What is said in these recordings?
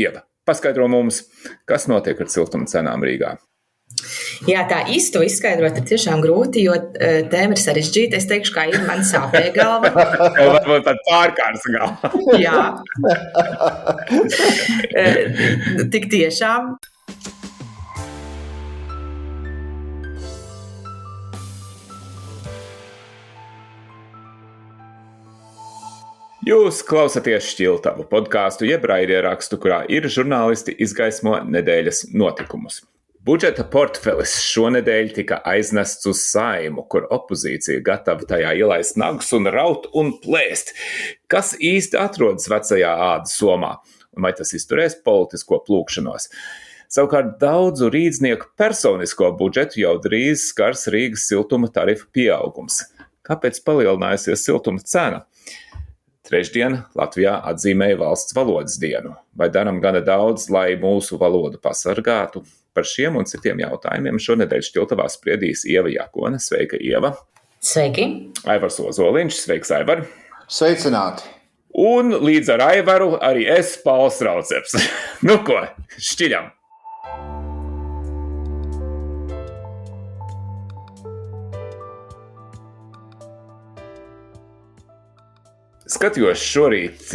Ieva, paskaidro mums, kas notiek ar siltuma cenām Rīgā. Jā, tā īsti to izskaidrot ir tiešām grūti, jo tēma ir sarežģīta. Es teikšu, kā ir man sāpēja galva. Varbūt pat pārkārs galva. Jā. Tik tiešām. Jūs klausāties Šķiltavu podkāstu jeb raidierakstu, kurā ir žurnālisti izgaismo nedēļas notikumus. Budžeta portfelis šonedēļ tika aiznests uz Saimu, kur opozīcija gatava tajā ielaist nagus un raut un plēst. Kas īsti atrodas vecajā ādas somā? Un vai tas izturēs politisko plūkšanos? Savukārt daudzu rīdznieku personisko budžetu jau drīz skars Rīgas siltuma tarifu pieaugums. Kāpēc palielinājusies siltuma cena? Trešdien Latvijā atzīmēja valsts valodas dienu. Vai darām gana daudz, lai mūsu valodu pasargātu? Par šiem un citiem jautājumiem šonedēļ Šķiltavā spriedīs Ieva Jakone. Sveika, Ieva! Sveiki! Aivars Ozoliņš. Sveiks, Aivar! Sveicināti! Un līdz ar Aivaru arī es, Pauls Rauceps. Nu ko, šķiļam! Skatījos šorīt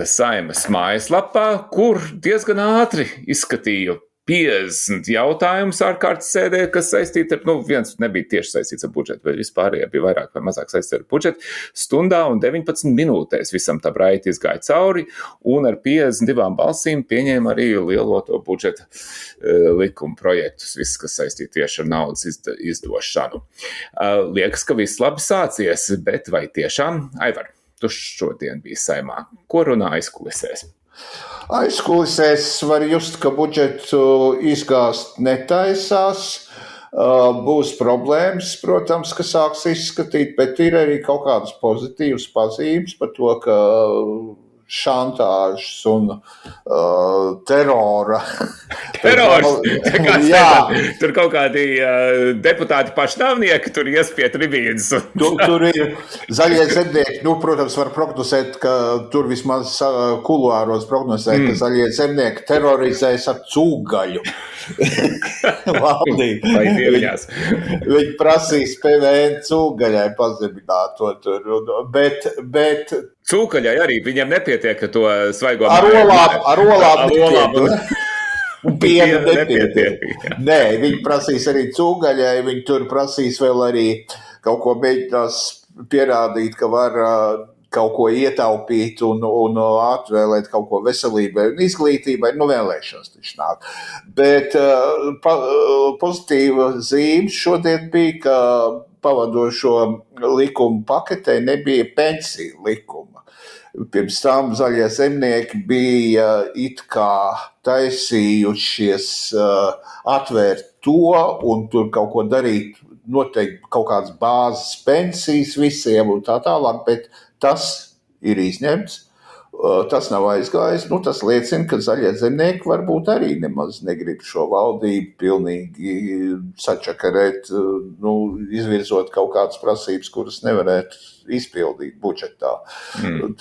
Saimas mājaslapā, kur diezgan ātri izskatīju 50 jautājumus ārkārtas sēdē, kas saistīti ar, viens nebija tieši saistīts ar budžetu, bet vispārējie bija vairāk vai mazāk saistīti ar budžetu. Stundā un 19 minūtēs visam tā braiti izgāja cauri, un ar 52 balsīm pieņēma arī lielo to budžeta likuma projektus, viss, kas saistīti tieši ar naudas izdošanu. Liekas, ka viss labi sācies, bet vai tiešām, Aivar, tu šodien biji Saimā? Ko runā aizkulisēs? Aizkulisēs var just, ka budžetu izgāzt netaisās. Būs problēmas, protams, ka sāks izskatīt, bet ir arī kaut kādas pozitīvas pazīmes par to, ka šantāžas un terora. Terors? Jā. Tur kaut kādi deputāti pašnāvnieki tur iespiet ribīdus. Tur ir zaļie zemnieki. Protams, var prognozēt, ka tur vismaz kuluāros prognozēt, ka zaļie zemnieki terorizēs ar cūgaļu. Vai dieviņās? Viņi prasīs PVN cūgaļai pazemināt to tur. Bet cūkaļai arī viņiem nepietiek, ka to svaigo ar olām nepietiek. Un pienu nepietiek. Nē, viņi prasīs arī cūgaļai, viņi tur prasīs vēl arī kaut ko mēģinās pierādīt, ka var kaut ko ietaupīt un atvēlēt kaut ko veselībai un izglītībai. Vēlēšanas taču nāk. Bet pozitīva zīme šodien bija, ka pavadošo likumu paketē nebija pensiju likuma. Pirms tam zaļie zemnieki bija it kā taisījušies atvērt to un tur kaut ko darīt, noteikti kaut kādas bāzes pensijas visiem un tā tālāk, bet tas ir izņemts. Tas nav aizgājis. Tas liecina, ka zaļie zemnieki varbūt arī nemaz negrib šo valdību pilnīgi sačakarēt, izvirzot kaut kādas prasības, kuras nevarētu izpildīt budžetā.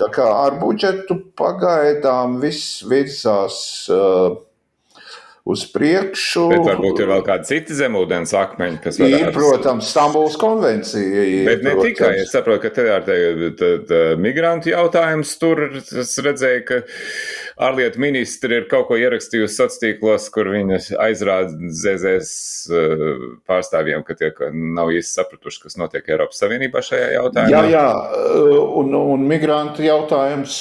Tā kā ar budžetu pagaidām viss virzās uz priekšu. Bet varbūt ir vēl kādi citi zemūdens akmeņi, kas varētu... Ir, protams, Stambulas konvencija. Bet ne tikai. Es saprotu, ka te ar migrantu jautājums tur es redzēju, ka ārlietu ministri ir kaut ko ierakstījusi sociālos, kur viņi aizrāda ZZS pārstāvjiem, ka tie nav īsti sapratuši, kas notiek Eiropas Savienībā šajā jautājumā. Jā, un migrantu jautājums,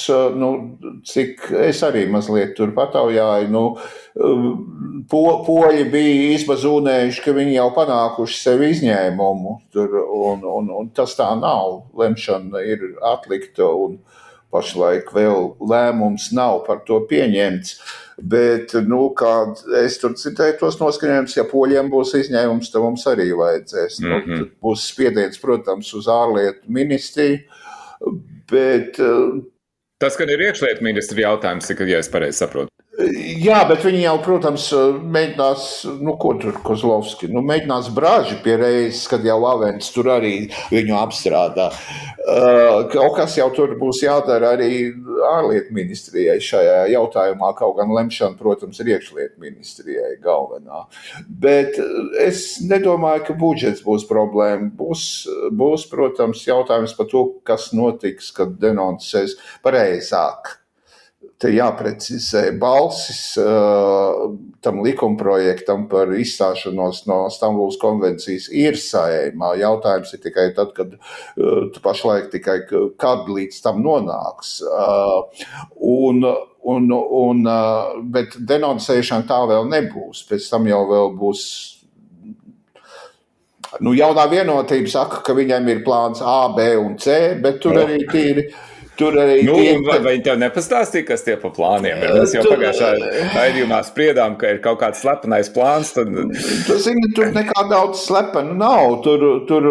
cik es arī mazliet tur pataujāju, poļi bija izbazūnējuši, ka viņi jau panākuši sev izņēmumu tur, un tas tā nav. Lemšana ir atlikta un pašlaik vēl lēmums nav par to pieņemts. Bet, kā es tur citēju tos noskaņojumus, ja poļiem būs izņēmums, tad mums arī vajadzēs. Tad būs spiediens, protams, uz ārlietu ministriju, bet... Tas, kad ir iekšlietu ministri jautājums, ja es pareizi saprotu. Jā, bet viņi jau, protams, mēģinās, ko tur Kozlovski, mēģinās brāži pie reizes, kad jau Avens tur arī viņu apstrādā. Kaut kas jau tur būs jādara arī ārlietu ministrijai šajā jautājumā, kaut gan lemšana, protams, ir iekšlietu ministrijai galvenā. Bet es nedomāju, ka budžets būs problēma. Būs, protams, jautājums par to, kas notiks, kad denoncēs pareizāk. Te jāprecizē balsis tam likumprojektam par izstāšanos no Stambulas konvencijas ir Saeimā. Jautājums ir tikai tad, kad pašlaik tikai kad līdz tam nonāks. Bet denoncēšana tā vēl nebūs. Pēc tam jau vēl būs. Jaunā vienotība saka, ka viņam ir plāns A, B un C, bet tur arī tīri. Vai tev nepastāstīja, kas tie pa plāniem ir? Mēs jau pagājušā raidījumā spriedām, ka ir kaut kāds slepenais plāns. Tur nekā daudz slepenu nav. Tur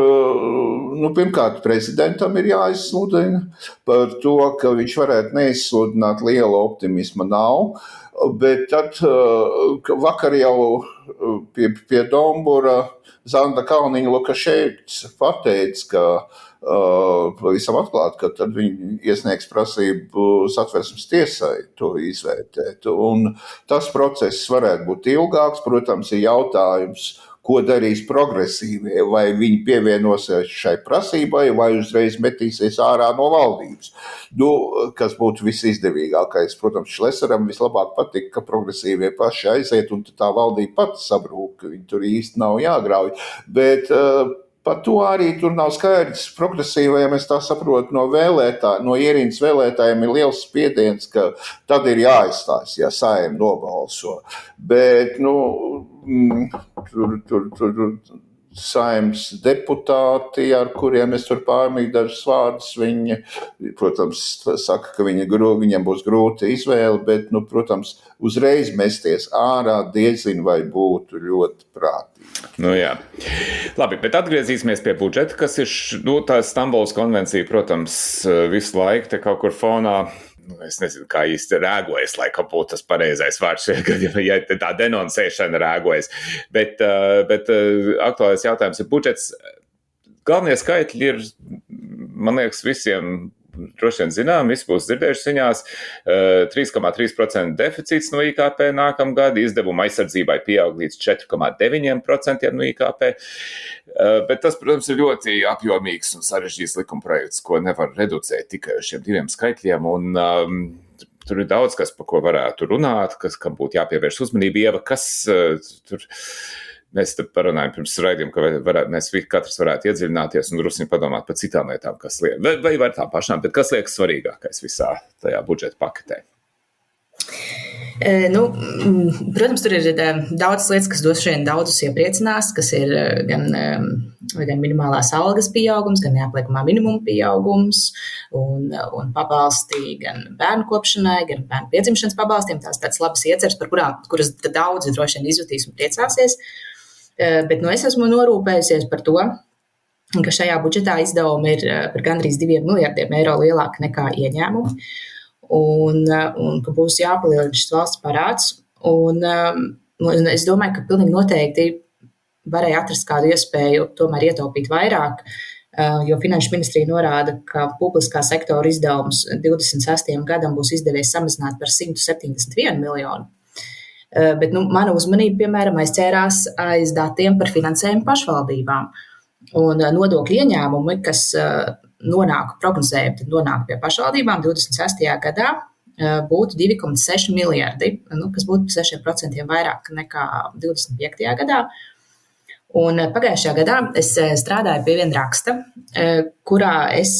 pirmkārt, prezidentam ir jāizsludina par to, ka viņš varētu neizsludināt, liela optimisma nav. Bet tad vakar jau pie Dombura Zanda Kalniņa Lukaševics pateica, ka pavisam atklāti, ka tad viņi iesniegs prasību Satversmes tiesai to izvērtēt. Un tas process varētu būt ilgāks. Protams, ir jautājums, ko darīs progresīvie, vai viņi pievienosies šai prasībai, vai uzreiz metīsies ārā no valdības. Kas būtu visizdevīgākais. Protams, Šlesaram vislabāk patīk, ka progresīvie paši aiziet, un tā valdība pati sabrūk, ka viņi tur īsti nav jāgrauj. Bet par to arī tur nav skaidrs. Progresīvajiem, es tā saprotu, no ierindas vēlētājiem ir liels spiediens, ka tad ir jāizstājas, ja Saeima nobalso. Bet, tur Saeimas deputāti, ar kuriem es tur pārmīju dažus vārdus, viņi, protams, saka, ka viņam būs grūta izvēle, bet, protams, uzreiz mesties ārā diezin vai būtu ļoti prātīgi. Jā. Labi, bet atgriezīsimies pie budžeta, kas ir, tā Stambulas konvencija, protams, visu laiku te kaut kur fonā. Es nezinu, kā īsti rēgojas, lai kaut būtu tas pareizais vārds, ja tā denoncēšana rēgojas. Bet aktuālais jautājums ir budžets. Galvenie skaitļi ir, man liekas, visiem droši vien zinām, visi būs dzirdējuši ziņās, 3,3% deficīts no IKP nākamgad, izdevuma aizsardzībai pieaug līdz 4,9% no IKP. Bet tas, protams, ir ļoti apjomīgs un sarežģīts likumprojekts, ko nevar reducēt tikai uz šiem diviem skaitļiem. Un tur ir daudz, kas, par ko varētu runāt, kam būtu jāpievērš uzmanība. Ieva, kas tur... Mēs te parunājam pirms raidījuma, ka mēs katrs varētu iedziļināties un drusku padomāt par citām lietām, kas liekas, vai var tām pašām, bet kas liekas svarīgākais visā tajā budžeta paketē? Protams, tur ir daudz lietas, kas daudzus iepriecinās, kas ir gan minimālās algas pieaugums, gan neapliekamā minimuma pieaugums un pabalsti gan bērnu kopšanai, gan bērnu piedzimšanas pabalstiem. Tās tādas labas ieceres, kuras daudzi droši vien izjutīs un priecāsies. Bet es esmu norūpējusies par to, ka šajā budžetā izdevumi ir par gandrīz 2 miljardiem eiro lielāki nekā ieņēmumi, un ka būs jāpalielina šis valsts parāds. Un es domāju, ka pilnīgi noteikti varēja atrast kādu iespēju tomēr ietaupīt vairāk, jo Finanšu ministrija norāda, ka publiskā sektora izdevums 26. gadam būs izdevies samazināt par 171 miljonu. Bet mana uzmanība, piemēram, aizķērās aiz datiem par finansējumu pašvaldībām. Un nodokļu ieņēmumi, kas prognozējumi nonāk pie pašvaldībām 26. gadā, būtu 2,6 miljardi, kas būtu 6% vairāk nekā 25. gadā. Un pagājušajā gadā es strādāju pie viena raksta, kurā es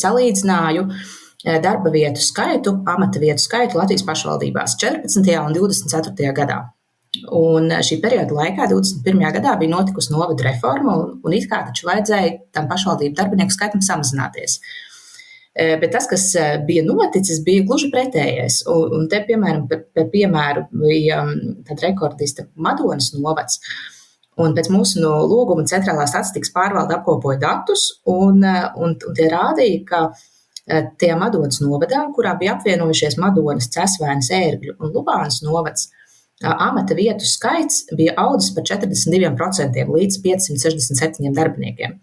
salīdzināju darba vietu skaitu, amata vietu skaitu Latvijas pašvaldībās 14. un 24. gadā. Un šī perioda laikā, 21. gadā, bija notikusi novada reforma, un it kā taču vajadzēja tam pašvaldību darbinieku skaitam samazināties. Bet tas, kas bija noticis, bija gluži pretējais. Un te, piemēram, piemēru bija tad rekordista Madonas novads. Un pēc mūsu lūguma centrālā statistikas pārvalde apkopoja datus, un tie rādīja, ka Tie Madonas novadā, kurā bija apvienojušies Madonas, Cesvēnas, Ērgļu un Lubānas novads, amata vietu skaits bija audzis par 42% līdz 567 darbiniekiem.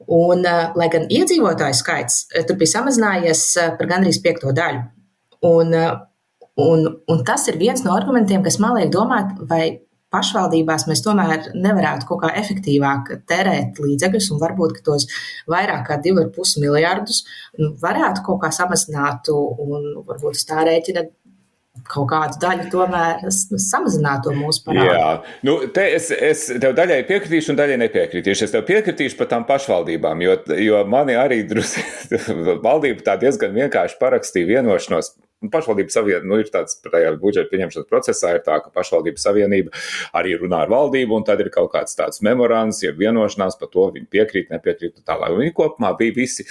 Un, lai gan iedzīvotāju skaits tur bija samazinājies par gandrīz 5 daļu. Un tas ir viens no argumentiem, kas man liek domāt, vai pašvaldībās mēs tomēr nevarētu kaut kā efektīvāk tērēt līdzekļus un varbūt, ka tos vairāk kā 2,5 miljardus varētu kaut kā samazināt un varbūt uz tā rēķina kaut kādu daļu tomēr samazināt to mūsu parādu. Jā, te es tev daļai piekritīšu un daļai nepiekritīšu. Es tev piekritīšu par tām pašvaldībām, jo mani arī valdība tā diezgan vienkārši parakstīja vienošanos. Pašvaldības savienība ir tāds tajā budžeta pieņemšanas procesā, ir tā, ka pašvaldības savienība arī runā ar valdību, un tad ir kaut kāds tāds memorands, ja vienošanās par to, viņi piekrīt, nepiekrīt un tālāk. Viņi kopumā bija visi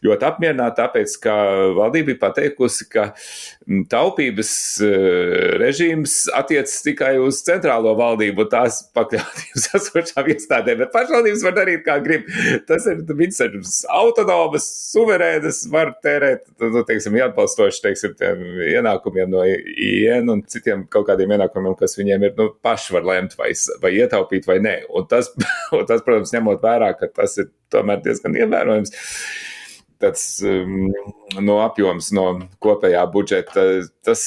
ļoti apmierināti, tāpēc, ka valdība bija pateikusi, ka taupības režīms attiecas tikai uz centrālo valdību un tās pakļautības esošām iestādēm, bet pašvaldības var darīt, kā grib. Tas ir, viņas ir autonomas, suverēnas, var tērēt, teiksim, jāatbalstoši, teiksim, ienākumiem no IN un citiem kaut kādiem ienākumiem, kas viņiem ir, paši var lemt vai ietaupīt vai nē. Un tas, protams, ņemot vērā, ka tas ir tomēr diezgan ievērojams. Tāds apjoms no kopējā budžeta, tas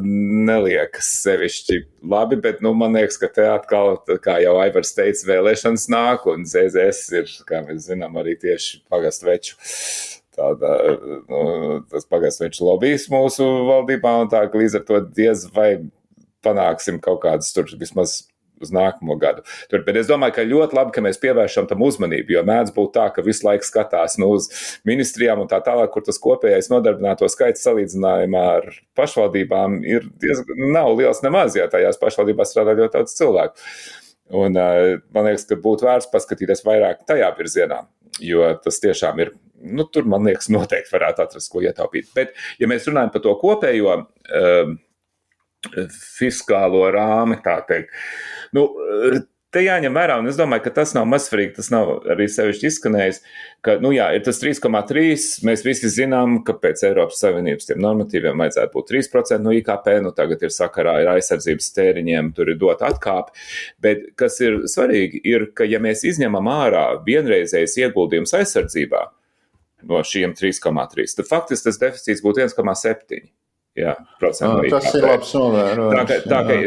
neliekas sevišķi labi, bet man liekas, ka te atkal, kā jau Aivars teica, vēlēšanas nāk un ZZS ir, kā mēs zinām, arī tieši pagastuveču. Tas pagastuveču lobijs mūsu valdībā un tā, ka līdz ar to diez vai panāksim kaut kādus tur vismaz uz nākamo gadu. Bet es domāju, ka ļoti labi, ka mēs pievēršam tam uzmanību, jo mēdz būt tā, ka visu laiku skatās uz ministrijām un tā tālāk, kur tas kopējais nodarbināto skaits salīdzinājumā ar pašvaldībām ir nav liels nemaz, ja tajās pašvaldībās strādā ļoti daudz cilvēku. Un man liekas, ka būtu vērts paskatīties vairāk tajā virzienā, jo tas tiešām ir, tur man liekas noteikti varētu atrast, ko ietaupīt. Bet, ja mēs runājam par to kopējo fiskālo rāmi, tā teikt, te jāņem vērā, un es domāju, ka tas nav mazsvarīgi, tas nav arī sevišķi izskanējis, ka, ir tas 3,3, mēs visi zinām, ka pēc Eiropas Savienības tiem normatīviem vajadzētu būt 3% no IKP, tagad ir sakarā ar aizsardzības tēriņiem, tur ir dot atkāpi, bet kas ir svarīgi, ir, ka ja mēs izņemam ārā vienreizējas ieguldījums aizsardzībā no šiem 3,3, tad faktiski tas deficīts būtu 1,7%. Jā, tas ir labs novērojums.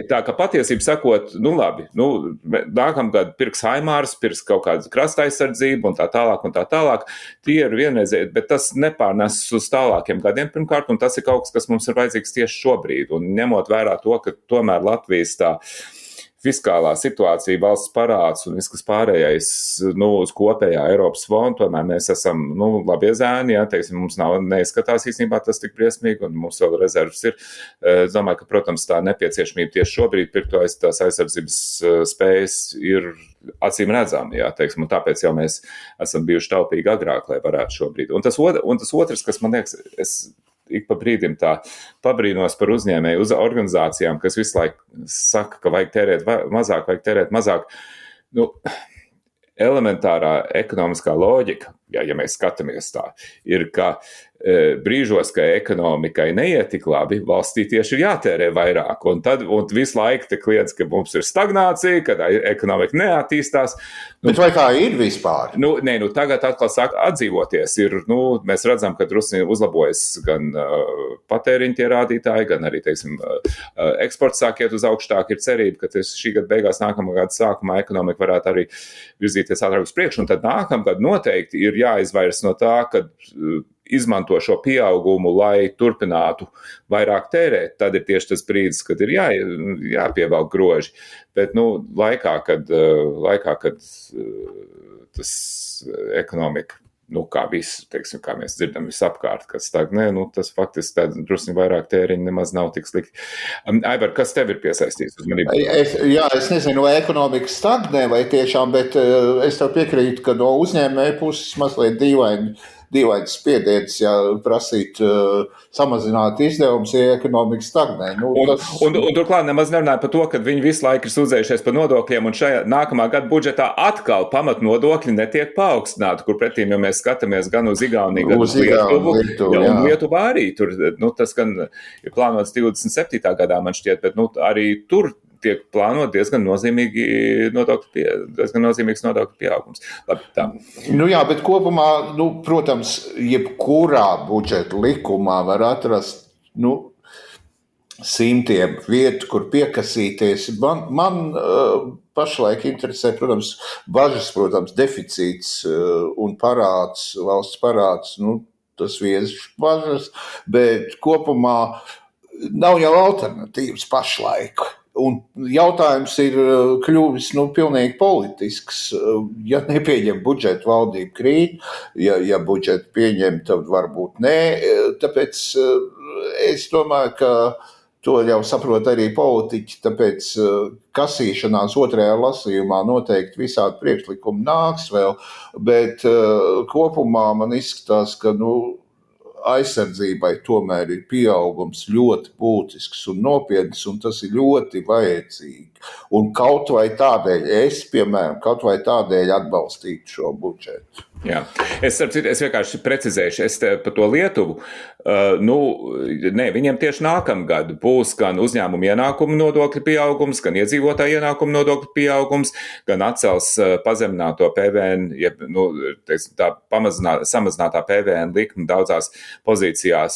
Tā ka patiesību sakot, labi, nākamgad pirks Haimārs, pirks kaut kādu krasta aizsardzību un tā tālāk, tie ir vienreizēji, bet tas nepārnes uz tālākiem gadiem pirmkārt, un tas ir kaut kas mums ir vajadzīgs tieši šobrīd, un ņemot vērā to, ka tomēr Latvijas tā fiskālā situācija, valsts parāds un viss, kas pārējais uz kopējā Eiropas fondu, tomēr mēs esam labie zēni, teiksim, mums neizskatās īstenībā tas tik briesmīgi, un mums vēl rezervas ir. Es domāju, ka, protams, tā nepieciešamība tieši šobrīd pirkt tās aizsardzības spējas ir acīm redzami, teiksim, un tāpēc jau mēs esam bijuši taupīgi agrāk, lai varētu šobrīd. Un tas otrs, kas man liekas, es ik pa brīdim tā pabrīnos par uzņēmēju organizācijām, kas visu laiku saka, ka vajag tērēt mazāk. Elementārā ekonomiskā loģika, ja mēs skatāmies tā, ir, ka brīžos, ka ekonomikai neiet tik labi, valstī tieši ir jātērē vairāk. Un visu laiku te kliedz, ka mums ir stagnācija, ka ekonomika neattīstās. Bet vai tā ir vispār? Tagad atkal sāk atdzīvoties. Mēs redzam, ka drusku uzlabojas gan patēriņa tie rādītāji, gan arī, teiksim, eksports sāk iet uz augstāk. Ir cerība, ka šī gada beigās, nākamā gada sākumā ekonomika varētu arī virzīties ātrāk uz priekšu. Un tad nākamgad noteikti ir jāizvairas no tā, ka izmanto šo pieaugumu, lai turpinātu vairāk tērēt, tad ir tieši tas brīdis, kad ir jāpievelk groži. Bet laikā, kad tas ekonomika, kā viss, teiksim, kā mēs dzirdam visapkārt, kas stagnē, tas faktiski drusku vairāk tēriņi nemaz nav tik slikti. Aivar, kas tev ir piesaistīts uzmanību? Es nezinu, vai ekonomika stagnē vai tiešām, bet es tev piekrītu, ka no uzņēmēja puses mazliet dīvains spiediens, ja prasīt samazināt izdevumus, ja ekonomika stagnē. Un turklāt nemaz nerunāja par to, ka viņi visu laiku ir sūdzējušies par nodokļiem, un šajā nākamā gada budžetā atkal pamatnodokļi netiek paaugstināti, kur pretīm, ja mēs skatāmies gan uz Igauniju, gan uz Lietuvu, un Lietuvā arī tur, tas gan ir plānots 27. gadā, man šķiet, bet arī tur tiek plānot diezgan nozīmīgs nodokļu pieaugums. Labi, tā. Jā, bet kopumā, protams, jebkurā budžeta likumā var atrast, simtiem vietu, kur piekasīties. Man pašlaik interesē, protams, bažas, deficīts un parāds, valsts parāds, tas vieš bažas, bet kopumā nav jau alternatīvas pašlaik. Un jautājums ir kļuvis pilnīgi politisks. Ja nepieņem budžetu, valdība krīt, ja budžetu pieņem, tad varbūt nē. Tāpēc es domāju, ka to jau saprot arī politiķi, tāpēc kasīšanās otrajā lasījumā noteikti visādi priekšlikumi nāks vēl, bet kopumā man izskatās, ka aizsardzībai tomēr ir pieaugums ļoti būtisks un nopietns, un tas ir ļoti vajadzīgi. Un kaut vai tādēļ atbalstītu šo budžetu. Jā. Es vienkārši precizēšu, par to Lietuvu. Viņiem tieši nākamgad būs gan uzņēmumu ienākumu nodokļu pieaugums, gan iedzīvotāju ienākumu nodokļu pieaugums, gan atcels pazemināto PVN, samazinātā PVN likme daudzās pozīcijās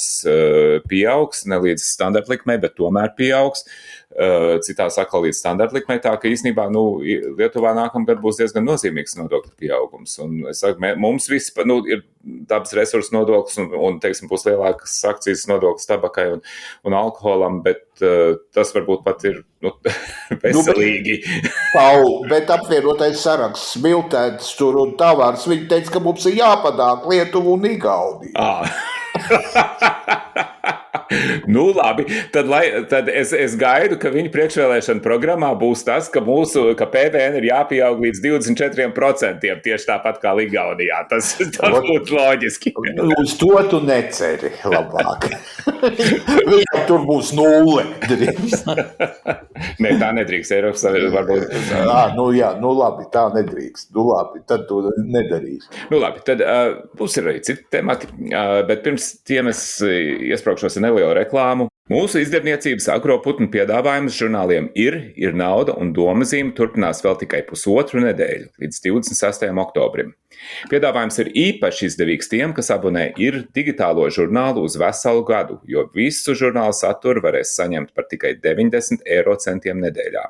pieaugs, ne līdz standartlikmei, bet tomēr pieaugs. Citās atkal līdz standartlikmei, tā ka īstenībā Lietuvā nākamgad būs diezgan nozīmīgs nodokļu pieaugums. Un es saku, mums viss ir dabas resursu nodoklis un būs lielākas akcijas nodoklis tabakai un alkoholam, bet tas varbūt pat ir veselīgi. Bet apvienotais saraksts, Miltēns tur un Tavārs, viņi teica, ka mums ir jāpanāk Lietuvu un Igauniju. Labi, tad es gaidu, ka viņa priekšvēlēšana programmā būs tas, ka PVN ir jāpieaug līdz 24%, tieši tāpat kā Igaunijā. Tas būtu loģiski. Uz to tu neceri labāk. Viņam tur būs 0 drīkst. Nē, tā nedrīkst. Eiropas varbūt. Labi, tā nedrīkst. Labi, tad tu nedarīsi. Labi, tad būs arī citi temati, bet pirms tiem es iespraukšos nelielu reklāmu. Mūsu izdevniecības agroputnu piedāvājums žurnāliem ir nauda un domazīme turpinās vēl tikai pusotru nedēļu, līdz 26. oktobrim. Piedāvājums ir īpaši izdevīgs tiem, kas abonē ir digitālo žurnālu uz veselu gadu, jo visu žurnālu saturu varēs saņemt par tikai 90 eiro centiem nedēļā.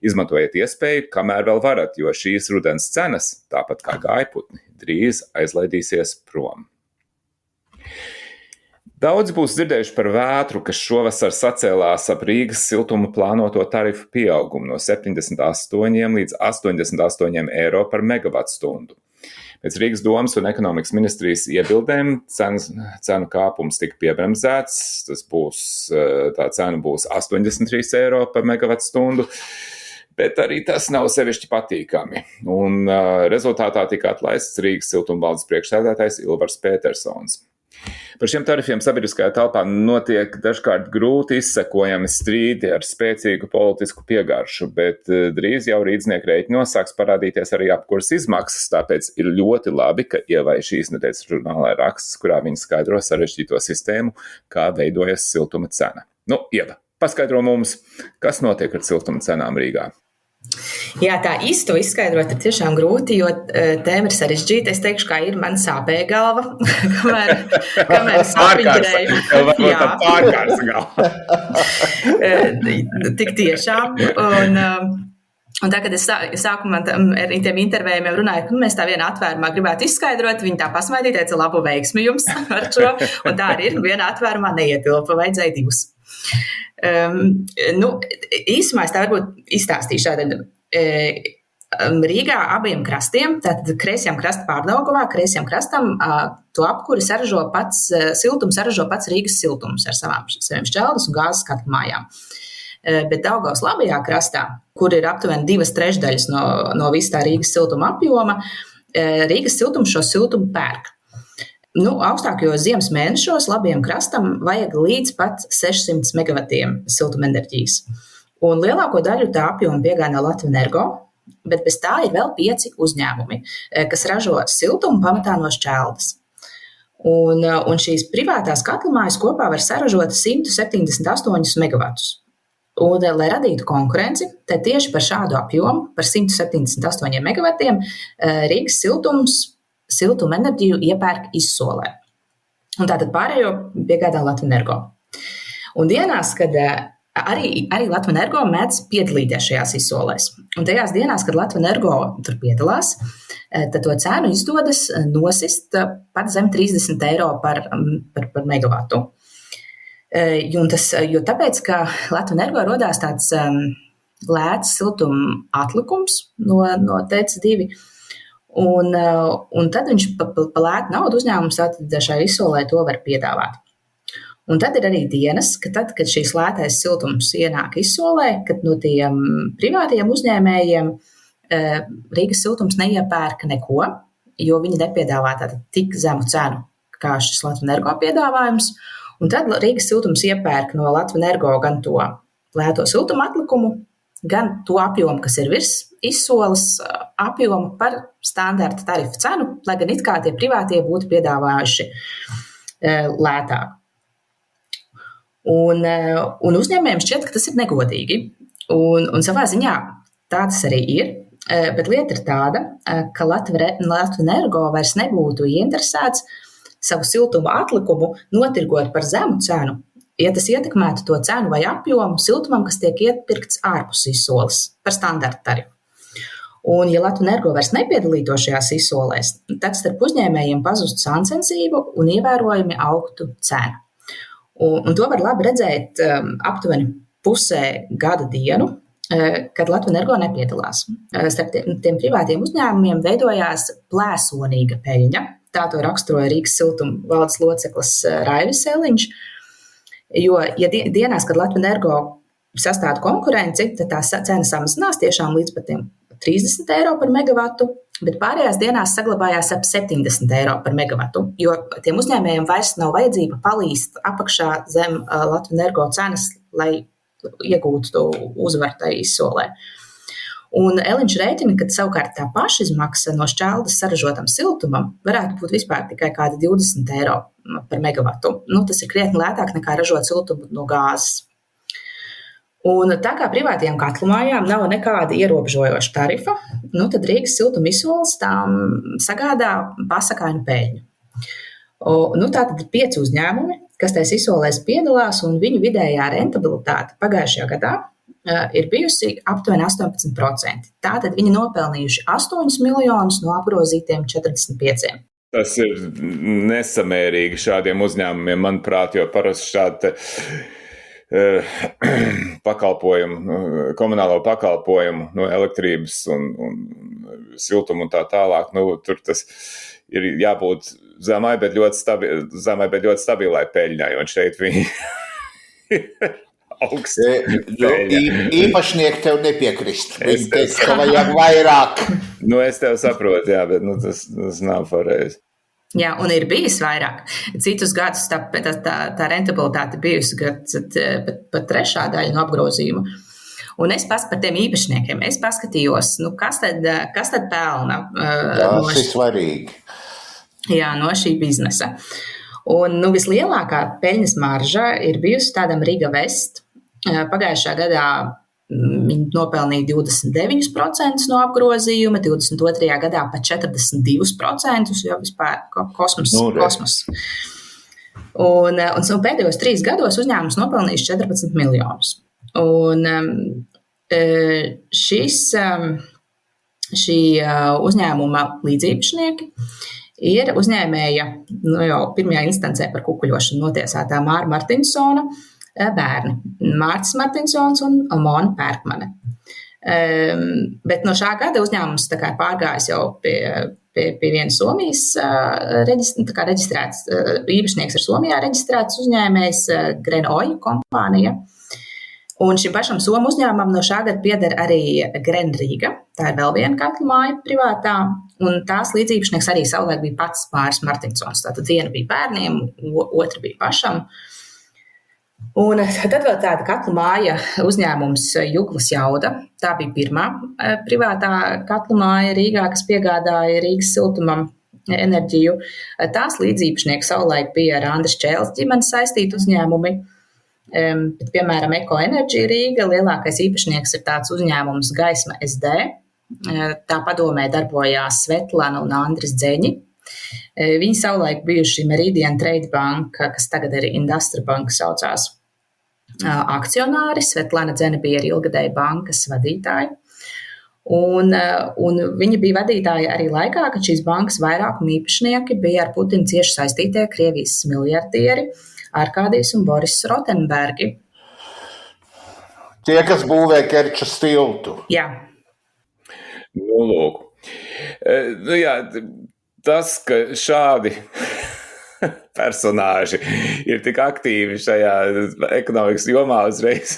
Izmantojiet iespēju, kamēr vēl varat, jo šīs rudens cenas, tāpat kā gājputni, drīz aizlaidīsies prom. Daudz būs dzirdējuši par vētru, kas šovasar sacēlās ap Rīgas siltuma plānoto tarifu pieaugumu no 78 līdz 88 eiro par megavatstundu. Pēc Rīgas domas un ekonomikas ministrijas iebildēm cenu kāpums tika piebremzēts, tā cena būs 83 eiro par megavatstundu, bet arī tas nav sevišķi patīkami. Un rezultātā tika atlaists Rīgas siltumvaldes priekšsēdētājs Ilvars Petersons. Par šiem tarifiem sabiedriskajā telpā notiek dažkārt grūti izsekojami strīdi ar spēcīgu politisku piegaršu, bet drīz jau rīdznieku rēķinos sāks parādīties arī apkures izmaksas, tāpēc ir ļoti labi, ka Ievai šīs nedēļas žurnālā ir raksts, kurā viņa skaidro sarežģīto sistēmu, kā veidojas siltuma cena. Ieva, paskaidro mums, kas notiek ar siltuma cenām Rīgā? Jā, tā īsti to izskaidrot ir tiešām grūti, jo tēma ir sarežģīta. Es teikšu, kā ir man sāpēja galva, kamēr sāpiņķerēju. Jā, pārkārs galva. Tik tiešām. Un tā, kad es sākumā ar tiem intervējumiem runāju, ka mēs tā vienā atvērumā gribētu izskaidrot, viņi tā pasmaidīja, teica labu veiksmi jums ar šo, un tā arī ir, vienā atvērumā neietilpa, vajadzēja 2. Īsumā es tā varbūt izstāstīšu tātad. Rīgā abiem krastiem, tātad kreisajam krasta Pārdaugavā, kreisajam krastam to apkuri saražo pats, siltumu saražo pats Rīgas siltums ar saviem šķeldas un gāzes katlu mājām. Bet Daugavas labajā krastā, kur ir aptuveni 2/3 no visa tā Rīgas siltuma apjoma, Rīgas siltums šo siltumu pērk. Augstākajos ziemas mēnešos labiem krastam vajag līdz pat 600 megavatiem siltumenerģijas. Un lielāko daļu tā apjoma piegādā Latvenergo, bet bez tā ir vēl 5 uzņēmumi, kas ražo siltumu pamatā no šķeldas. Un šīs privātās katlamājas kopā var saražot 178 megavatus. Un, lai radītu konkurenci, tad tieši par šādu apjomu, par 178 megavatiem, Rīgas siltumenerģiju iepērk izsolē. Un tātad pārējo piegādā Latvenergo. Un dienās, kad arī Latvenergo mēdz piedalīties šajās izsolēs. Un tajās dienās, kad Latvenergo tur piedalās, tad to cenu izdodas nosist pat zem 30 eiro par megavatu. Jo tāpēc, ka Latvenergo rodās tāds lēts siltuma atlikums no TC2, un tad viņš pa lētu naudu uzņēmums šai izsolē to var piedāvāt. Un tad ir arī dienas, ka tad, kad šīs lētais siltums ienāk izsolē, kad no tiem privātiem uzņēmējiem Rīgas siltums neiepērka neko, jo viņi nepiedāvā tik zemu cenu, kā šis Latvenergo piedāvājums. Un tad Rīgas siltums iepērk no Latvenergo gan to lēto siltuma atlikumu, gan to apjomu, kas ir virs izsoles apjomu par standarta tarifu cenu, lai gan it kā tie privātie būtu piedāvājuši lētāk. Un uzņēmējiem šķiet, ka tas ir negodīgi. Un savā ziņā tā tas arī ir. Bet lieta ir tāda, ka Latvenergo vairs nebūtu ieinteresēts savu siltuma atlikumu notirgot par zemu cenu, ja tas ietekmētu to cenu vai apjomu siltumam, kas tiek iepirkts ārpus izsoles par standarta tarifu. Un, ja Latvenergo vairs nepiedalītos šajās izsolēs, tad starp uzņēmējiem pazustu sāncensību un ievērojami augtu cenu. Un to var labi redzēt aptuveni pusē gada dienu, kad Latvenergo nepiedalās. Starp tiem privātiem uzņēmumiem veidojās plēsonīga peļņa. Tā to raksturoja Rīgas siltuma valdes loceklis Raivis Eliņš. Jo, ja dienās, kad Latvenergo sastāda konkurenci, tad tā cena samazinās tiešām līdz pat 30 eiro par megavatu, bet pārējās dienās saglabājās ap 70 eiro par megavatu, jo tiem uzņēmējiem vairs nav vajadzība palīst apakšā zem Latvenergo cenas, lai iegūtu to uzvaru tajā izsolē. Un Eliņš rēķina, ka savukārt tā pašizmaksa no šķeldas saražotam siltumam varētu būt vispār tikai kādi 20 eiro par megavatu. Tas ir krietni lētāk nekā ražot siltumu no gāzes. Un tā kā privātajām katlamājām nav nekāda ierobežojoša tarifa, tad Rīgas siltuma izsoles tām sagādā pasakainu peļņu. Tātad ir 5 uzņēmumi, kas tajās izsolēs piedalās, un viņu vidējā rentabilitāte pagājušajā gadā ir bijusi aptuveni 18%. Tātad viņi nopelnījuši 8 miljonus no apgrozītiem 45. Tas ir nesamērīgi šādiem uzņēmumiem, manuprāt, jo parasti šādi komunālo pakalpojumu, elektrības un siltumu un tā tālāk, tur tas ir jābūt zemai, bet ļoti stabilai peļņai, un šeit viņi augsti. Īpašnieki tev nepiekrist. Viņi teiks, ka vajag vairāk. Es tev saprotu, jā, bet tas nav pareizi. Jā, un ir bijis vairāk. Citus gadus tā rentabilitāte bijusi pat 3. daļa no apgrozījuma. Un es par tiem īpašniekiem, es paskatījos, kas tad pelna no šī biznesa. Un vislielākā peļņas marža ir bijusi tādam Riga Vest. Pagājušā gadā viņi nopelnīja 29% no apgrozījuma, 22. gadā pat 42%, jo vispār kosmos. Un pēdējos 3 gados uzņēmums nopelnījis 14 miljonus. Un šī uzņēmuma līdziepašnieki ir uzņēmēja jau pirmajā instancē par kukuļošanu notiesātā Māra Martinsona bērni, Mārtis Martinsons un Almona Pērkmane. Bet no šā gada uzņēmums pārgājis jau pie viena Somijas reģistrēts, īpašnieks ir Somijā reģistrēts uzņēmējs Grenoja kompānija. Un šim pašam Somu uzņēmumam no šā gada pieder arī Grenrīga. Tā ir vēl viena katlu māja privātā, un tās līdzīpašnieks arī savulaik bija pats Māris Martinsons. Tātad viena bija bērniem, otra bija pašam. Un tad vēl tāda katlu māja uzņēmums Juglas Jauda. Tā bija pirmā privātā katlu māja Rīgā, kas piegādāja Rīgas siltumam enerģiju. Tās līdzīpašnieki savulaik bija ar Andris Čēles ģimenes saistīti uzņēmumi. Bet, piemēram, Ekoenerģija Rīga lielākais īpašnieks ir tāds uzņēmums Gaisma SD. Tā padomē darbojās Svetlana un Andris Dzeņi. Viņi savulaik bijuši Meridian Trade Bank, kas tagad ir Industri Bank saucās, akcionāri. Svetlana Dzene bija arī ilgadēja bankas vadītāja. Un viņa bija vadītāja arī laikā, kad šīs bankas vairākuma īpašnieki bija ar Putinu cieši saistītie Krievijas miljardieri Arkādijs un Boris Rotenbergi. Tie, kas būvē Kerčas tiltu. Jā. Nu, lūk. Jā, tas, ka šādi personāži ir tik aktīvi šajā ekonomikas jomā uzreiz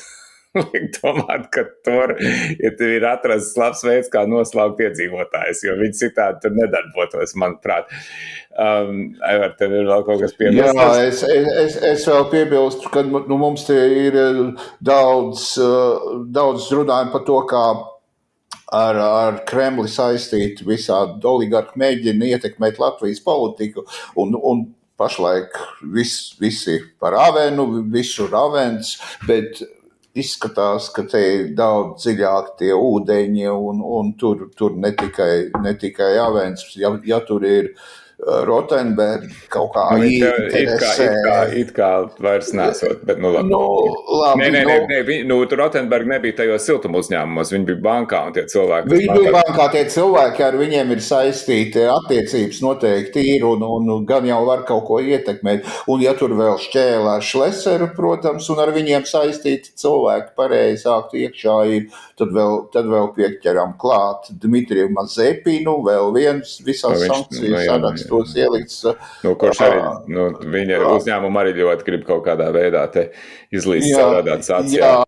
liek domāt, ka tur ir atrasts labs veids, kā noslaukt iedzīvotājus, jo viņi citādi tur nedarbotos, manuprāt. Aivar, tev ir vēl kaut kas piebilst? Jā, es vēl piebilstu, ka mums te ir daudz runājumi par to, kā ar Kremli saistīti visādi oligarhi mēģina ietekmēt Latvijas politiku, un pašlaik visi par avenu, visur avens, bet izskatās, ka te ir daudz dziļāk tie ūdeņi, un tur ne tikai avens, ja tur ir Rotenbergi kaut kā interesē. It kā vairs nesot, bet nu labi. Nē, tur Rotenbergi nebija tajos siltuma uzņēmumos, viņi bija bankā un tie cilvēki. Viņi bija bankā, tie cilvēki, ar viņiem ir saistīti attiecības noteikti ir un gan jau var kaut ko ietekmēt. Un ja tur vēl šķēlē ar Šleseru, protams, un ar viņiem saistīti cilvēki pareizi sāktu iekšā ir, tad vēl pieķeram klāt Dmitriju Mazepinu, vēl viens visās sankcijas saraksts. Tos ielikts. Kurš arī, viņa uzņēmuma arī ļoti grib kaut kādā veidā te izlīst savādāt sācijā. Jā,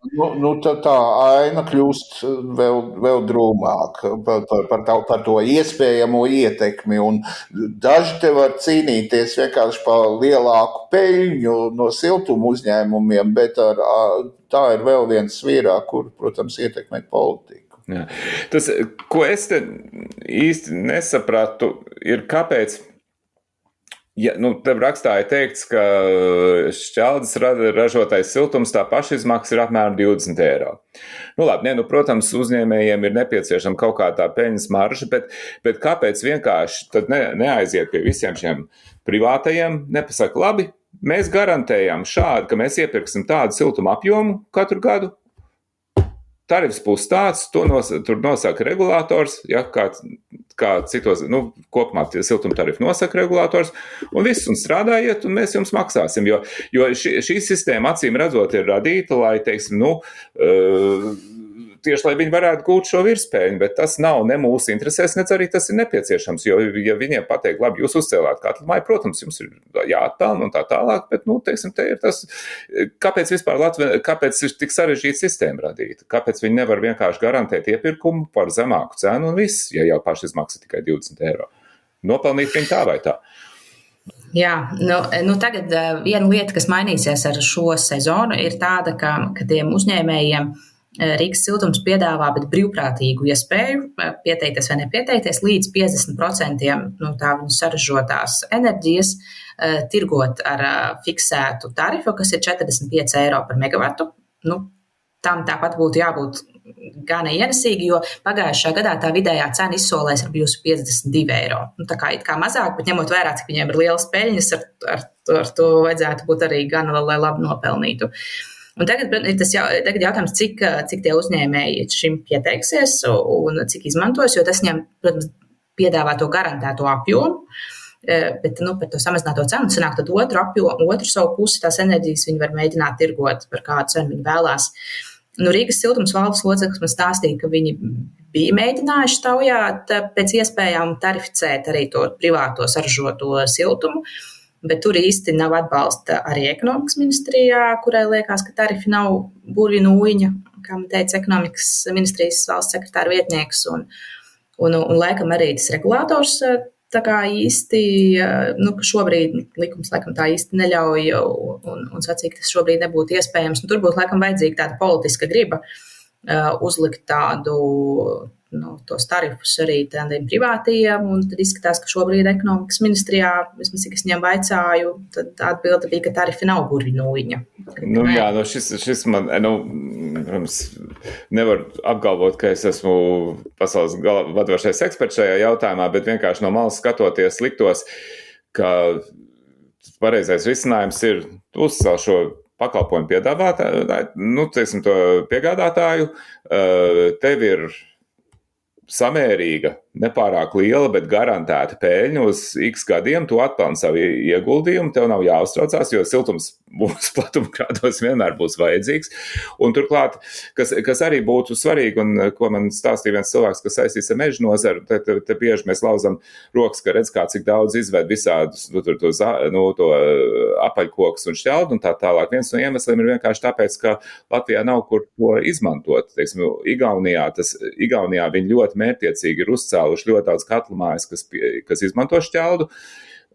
tā aina kļūst vēl drūmāk par to iespējamo ietekmi, un daži te var cīnīties vienkārši par lielāku peļņu no siltuma uzņēmumiem, bet tā ir vēl viens svīrā, kur, protams, ietekmēt politiku. Jā. Tas, ko es te īsti nesapratu, ir kāpēc. Ja, tev rakstā ir teikts, ka šķeldes ražotais siltums tā pašizmaksa ir apmēram 20 eiro. Labi, protams, uzņēmējiem ir nepieciešama kaut kā tā peļņas marža, bet kāpēc vienkārši tad neaiziet pie visiem šiem privātajiem, nepasaka, labi, mēs garantējam šādi, ka mēs iepirksim tādu siltuma apjomu katru gadu. Tarifs būs tāds, tur nosaka regulators, ja, kā citos, kopumā siltuma tarifu nosaka regulators, un viss, un strādājiet, un mēs jums maksāsim, jo šī sistēma acīm redzot ir radīta, lai, teiksim, tieši lai viņi varētu gūt šo virspēļu, bet tas nav ne mūsu interesēs, ne arī tas ir nepieciešams, jo, ja viņiem pateikt, labi, jūs uzcēlāt katlu māju, protams, jums ir jāatpelna un tā tālāk, bet, teiksim, te ir tas, kāpēc vispār kāpēc ir tik sarežģīta sistēma radīta? Kāpēc viņi nevar vienkārši garantēt iepirkumu par zemāku cenu un viss, ja jau pašizmaksa tikai 20 eiro? Nopelnīt viņi tā vai tā? Jā, tagad viena lieta, kas mainīsies ar šo sezonu, ir tāda, ka tiem uzņēmējiem Rīgas siltums piedāvā, bet brīvprātīgu iespēju pieteikties vai nepieteikties līdz 50% tā viņu saražotās enerģijas tirgot ar fiksētu tarifu, kas ir 45 eiro par megavatu. Tam tāpat būtu jābūt gana ienesīgi, jo pagājušā gadā tā vidējā cena izsolēs ir bijusi 52 eiro. Tā kā mazāk, bet ņemot vērā, cik viņiem ir lielas peļņas, ar to vajadzētu būt arī gana, lai labi nopelnītu. Un tagad jautājums, cik tie uzņēmēji šim pieteiksies un cik izmantos, jo tas viņam, protams, piedāvā to garantēto apjomu, bet par to samazināto cenu sanāk tad otru savu pusi tās enerģijas viņi var mēģināt tirgot, par kādu cenu viņi vēlās. Rīgas siltums valdes loceklis man stāstīja, ka viņi bija mēģinājuši taujāt pēc iespējām tarificēt arī to privāto saražoto siltumu. bet tur īsti nav atbalsta arī ekonomikas ministrijā, kurai liekas, ka tarifi nav burvju nūjiņa, kā man teica ekonomikas ministrijas valsts sekretāra vietnieks, un laikam arī tas regulators tā kā īsti, ka šobrīd likums laikam tā īsti neļauj un sacīja, ka tas šobrīd nebūtu iespējams. Tur būtu laikam vajadzīga tāda politiska griba uzlikt tos tarifus arī tādiem privātajiem, un tad izskatās, ka šobrīd ekonomikas ministrijā, vismaz cik es viņiem vaicāju, tad atbilde bija, ka tarifi nav burvju nūjiņa. Šis man, protams, nevar apgalvot, ka es esmu pasaules vadošais eksperts šajā jautājumā, bet vienkārši no malas skatoties liktos, ka pareizais risinājums ir uzcelt šo pakalpojumu piedāvātāju, teiksim to piegādātāju, tev ir samērīga, nepārāk liela, bet garantēta peļņa uz x gadiem, tu atpelni savu ieguldījumu, tev nav jāuztraucās, jo siltums mūsu platumgrādos vienmēr būs vajadzīgs. Un turklāt, kas arī būtu svarīgi, un ko man stāstīja viens cilvēks, kas saistīts ar meža nozaru, te bieži mēs lauzam rokas, ka redz, kā cik daudz izved visādus to apaļkokus un šķeldu un tā tālāk. Viens no iemesliem ir vienkārši tāpēc, ka Latvijā nav kur to izmantot. Teiksim, Igaunijā viņi ļoti mērķtiecīgi ir uzcēluši ļoti daudz katlu mājas, kas izmanto šķeldu.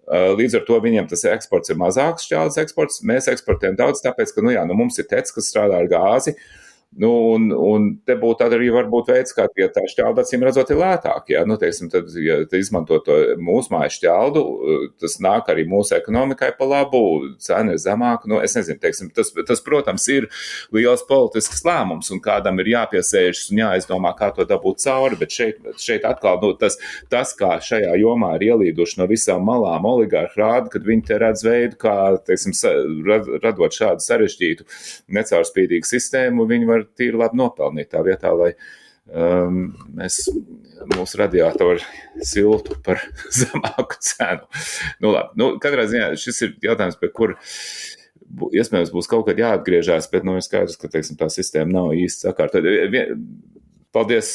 Līdz ar to viņiem tas eksports ir mazāks, šķeldas eksports. Mēs eksportējam daudz, tāpēc, ka mums ir tec, kas strādā ar gāzi. Un te būtu arī varbūt veids, kā tā šķelda acīm redzot ir lētāk. Ja? Teiksim, tad, ja izmanto to mūsu mājas šķeldu, tas nāk arī mūsu ekonomikai pa labu, cena ir zemāka. Es nezinu, teiksim, tas, protams, ir liels politisks lēmums, un kādam ir jāpiesēžas un jāizdomā, kā to dabūt cauri, bet šeit atkal tas, kā šajā jomā ir ielīduši no visām malām oligārhi rāda, kad viņi te redz veidu, kā, teiksim, radot šādu sarežģītu, necaurspīdīgu sistēmu, viņi var tīri labi nopelnīt tā vietā, lai mūsu radiatori siltu par zemāku cenu. Labi. Katrā ziņā šis ir jautājums, pie kur iespējams būs kaut kad jāatgriežās, bet ir skaidrs, ka teiksim, tā sistēma nav īsti sakārtota. Paldies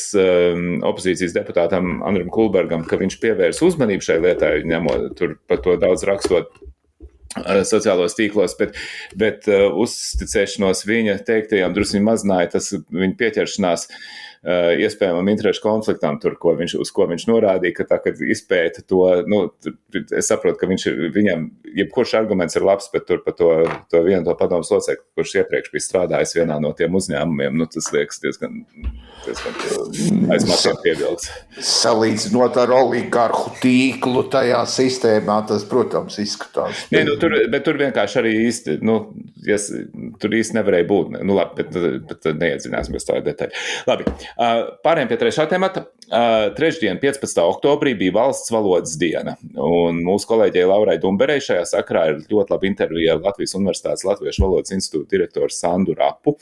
opozīcijas deputātam Andrim Kulbergam, ka viņš pievērs uzmanību šai lietai, ņemot tur par to daudz rakstot sociālos tīklos, bet uzticēšanos viņa teiktajām drusku mazināja tas viņa pieķeršanās iespējamam interešu konfliktam, tur, uz ko viņš norādīja, ka tā, kad izpēta to, es saprotu, ka viņam, jebkurš arguments ir labs, bet tur par to vienu to padomus locekli, kurš iepriekš bija strādājis vienā no tiem uzņēmumiem, tas liekas diezgan aizmācīgi piebildes. Salīdzinot ar oligarhu tīklu tajā sistēmā, tas, protams, izskatās. Bet tur vienkārši arī īsti, tur īsti nevarēja būt. Labi, bet neiedzināsimies tā detaļa. Labi, pārējiem pie trešā temata. Trešdien, 15. oktobrī, bija valsts valodas diena. Un mūsu kolēģei Laurai Dumberei šajā sakarā ir ļoti laba intervija ar Latvijas Universitātes Latviešu valodas institūta direktoru Sandu Rapu,